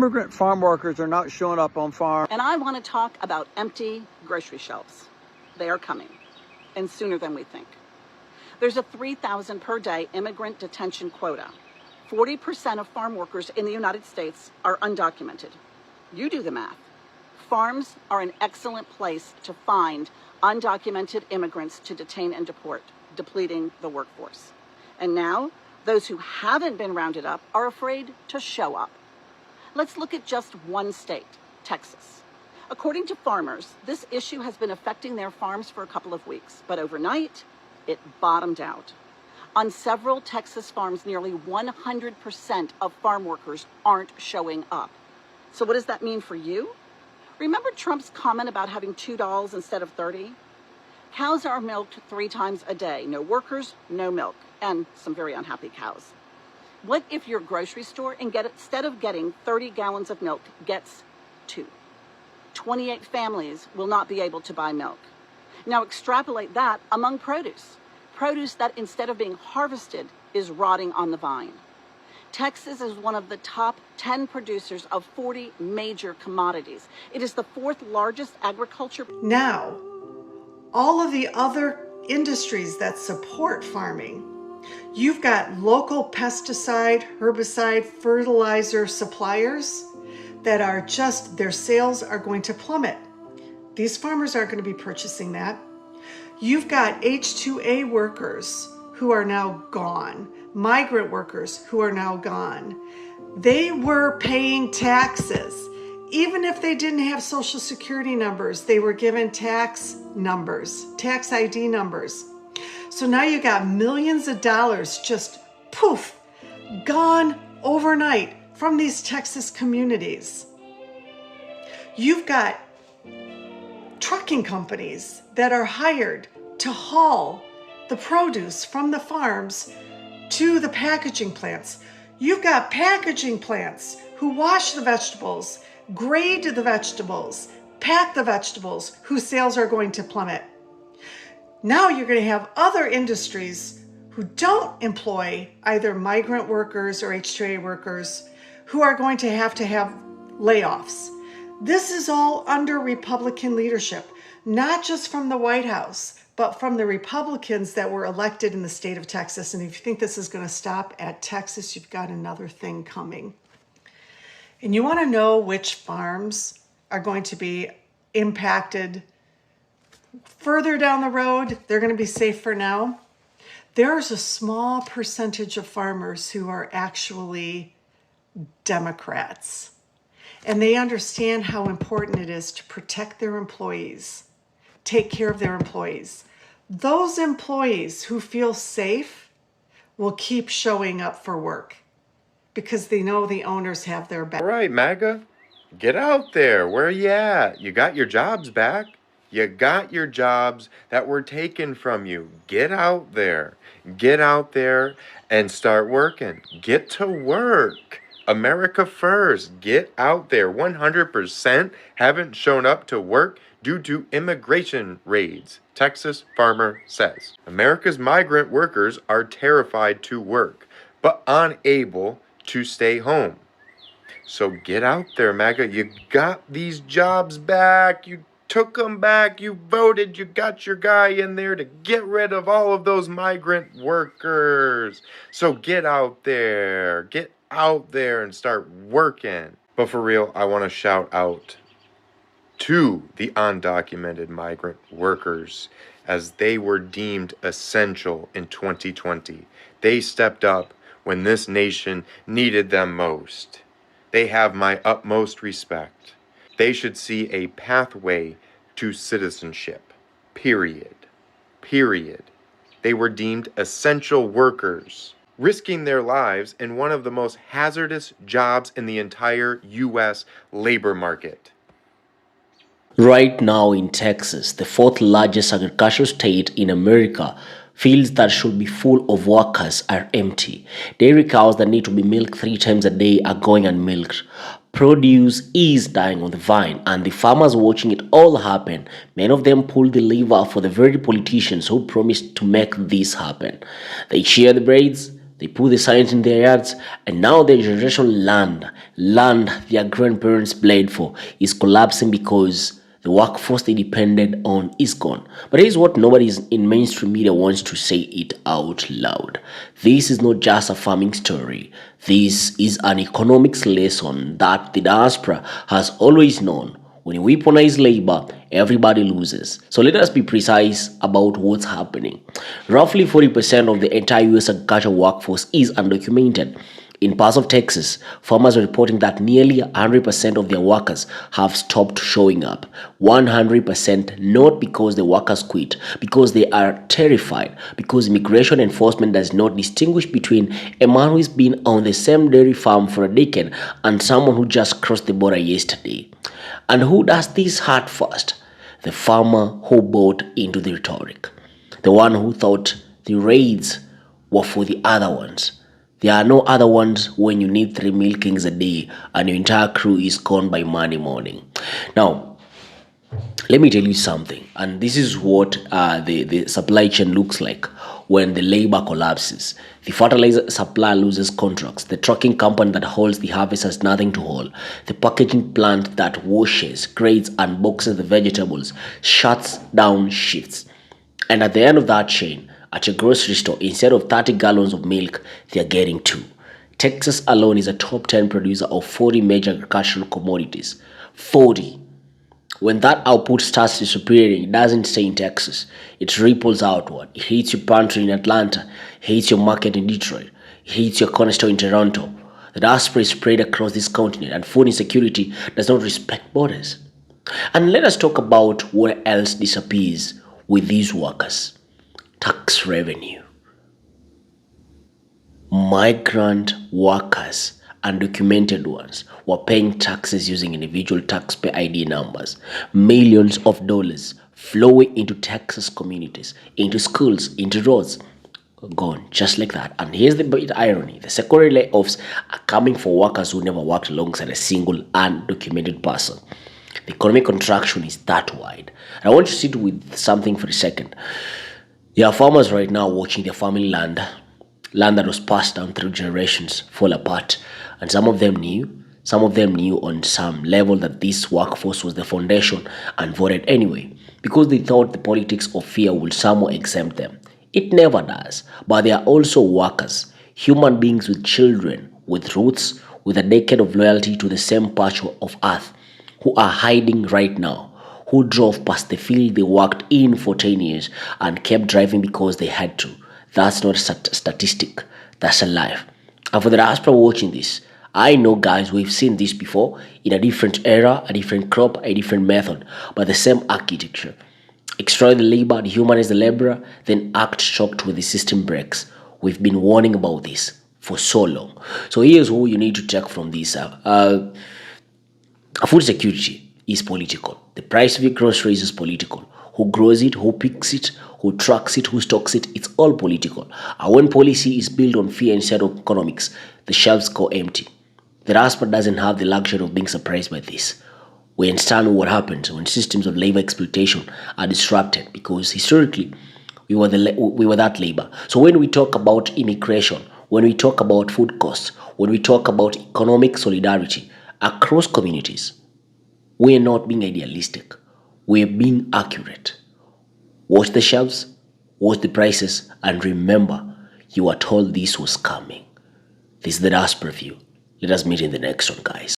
Immigrant farm workers are not showing up on farm. And I want to talk about empty grocery shelves. They are coming, and sooner than we think. There's a 3,000 per day immigrant detention quota. 40% of farm workers in the United States are undocumented. You do the math. Farms are an excellent place to find undocumented immigrants to detain and deport, depleting the workforce. And now, those who haven't been rounded up are afraid to show up. Let's look at just one state, Texas. According to farmers, this issue has been affecting their farms for a couple of weeks, but overnight, it bottomed out. On several Texas farms, nearly 100% of farm workers aren't showing up. So what does that mean for you? Remember Trump's comment about having $2 instead of 30? Cows are milked 3 times a day. No workers, no milk, and some very unhappy cows. What if your grocery store, instead of getting 30 gallons of milk, gets 2? 28 families will not be able to buy milk. Now extrapolate that among produce. Produce that instead of being harvested is rotting on the vine. Texas is one of the top 10 producers of 40 major commodities. It is the 4th largest agriculture. Now, all of the other industries that support farming, you've got local pesticide, herbicide, fertilizer suppliers that are just, their sales are going to plummet. These farmers aren't going to be purchasing that. You've got H-2A workers who are now gone, migrant workers who are now gone. They were paying taxes. Even if they didn't have social security numbers, they were given tax numbers, tax ID numbers. So now you got millions of dollars just poof, gone overnight from these Texas communities. You've got trucking companies that are hired to haul the produce from the farms to the packaging plants. You've got packaging plants who wash the vegetables, grade the vegetables, pack the vegetables, whose sales are going to plummet. Now you're going to have other industries who don't employ either migrant workers or H-2A workers who are going to have layoffs. This is all under Republican leadership, not just from the White House, but from the Republicans that were elected in the state of Texas. And if you think this is going to stop at Texas, you've got another thing coming. And you want to know which farms are going to be impacted further down the road? They're going to be safe for now. There's a small percentage of farmers who are actually Democrats. And they understand how important it is to protect their employees, take care of their employees. Those employees who feel safe will keep showing up for work because they know the owners have their back. All right, MAGA, get out there. Where are you at? You got your jobs back. You got your jobs that were taken from you. Get out there. Get out there and start working. Get to work. America first. Get out there. 100% haven't shown up to work due to immigration raids, Texas farmer says. America's migrant workers are terrified to work, but unable to stay home. So get out there, MAGA. You got these jobs back. You took them back. You voted. You got your guy in there to get rid of all of those migrant workers. So get out there. Get out there and start working. But for real, I want to shout out to the undocumented migrant workers as they were deemed essential in 2020. They stepped up when this nation needed them most. They have my utmost respect. They should see a pathway to citizenship. Period. Period. They were deemed essential workers, risking their lives in one of the most hazardous jobs in the entire U.S. labor market. Right now in Texas, the 4th largest agricultural state in America, fields that should be full of workers are empty. Dairy cows that need to be milked 3 times a day are going unmilked. Produce is dying on the vine, and the farmers watching it all happen, many of them pull the lever for the very politicians who promised to make this happen. They share the braids, They put the science in their yards, and now their generation land their grandparents bled for is collapsing because the workforce they depended on is gone. But here's what nobody in mainstream media wants to say it out loud. This is not just a farming story. This is an economics lesson that the diaspora has always known. When you weaponize labor, everybody loses. So let us be precise about what's happening. Roughly 40% of the entire US agricultural workforce is undocumented. In parts of Texas, farmers are reporting that nearly 100% of their workers have stopped showing up. 100%, not because the workers quit, because they are terrified, because immigration enforcement does not distinguish between a man who has been on the same dairy farm for a decade and someone who just crossed the border yesterday. And who does this hurt first? The farmer who bought into the rhetoric. The one who thought the raids were for the other ones. There are no other ones when you need 3 milkings a day and your entire crew is gone by Monday morning. Now, let me tell you something, and this is what the supply chain looks like when the labor collapses. The fertilizer supplier loses contracts. The trucking company that hauls the harvest has nothing to haul. The packaging plant that washes, grades, and boxes the vegetables shuts down shifts. And at the end of that chain, at your grocery store, instead of 30 gallons of milk, they are getting 2. Texas alone is a top 10 producer of 40 major agricultural commodities. 40. When that output starts disappearing, it doesn't stay in Texas. It ripples outward. It hits your pantry in Atlanta. It hits your market in Detroit. It hits your corner store in Toronto. The diaspora is spread across this continent, and food insecurity does not respect borders. And let us talk about what else disappears with these workers. Tax revenue. Migrant workers, undocumented ones, were paying taxes using individual taxpayer ID numbers. Millions of dollars flowing into Texas communities, into schools, into roads. Gone just like that. And here's the bit irony: the secondary layoffs are coming for workers who never worked alongside a single undocumented person. The economic contraction is that wide. And I want you to sit with something for a second. There are farmers right now watching their family land that was passed down through generations, fall apart. And some of them knew on some level that this workforce was the foundation and voted anyway, because they thought the politics of fear would somehow exempt them. It never does. But they are also workers, human beings with children, with roots, with a decade of loyalty to the same patch of earth, who are hiding right now, who drove past the field they worked in for 10 years and kept driving because they had to. That's not a statistic, that's a life. And for the diaspora watching this, I know guys, we've seen this before in a different era, a different crop, a different method, but the same architecture. Extract the labor, dehumanize the laborer, then act shocked when the system breaks. We've been warning about this for so long. So here's what you need to take from this. Food security is political. The price of your groceries is political. Who grows it, who picks it, who tracks it, who stocks it, it's all political. And when policy is built on fear instead of economics, the shelves go empty. The diaspora doesn't have the luxury of being surprised by this. We understand what happens when systems of labor exploitation are disrupted, because historically we were that labor. So when we talk about immigration, when we talk about food costs, when we talk about economic solidarity across communities, we are not being idealistic. We are being accurate. Watch the shelves, watch the prices, and remember, you are told this was coming. This is the diaspora view. Let us meet in the next one, guys.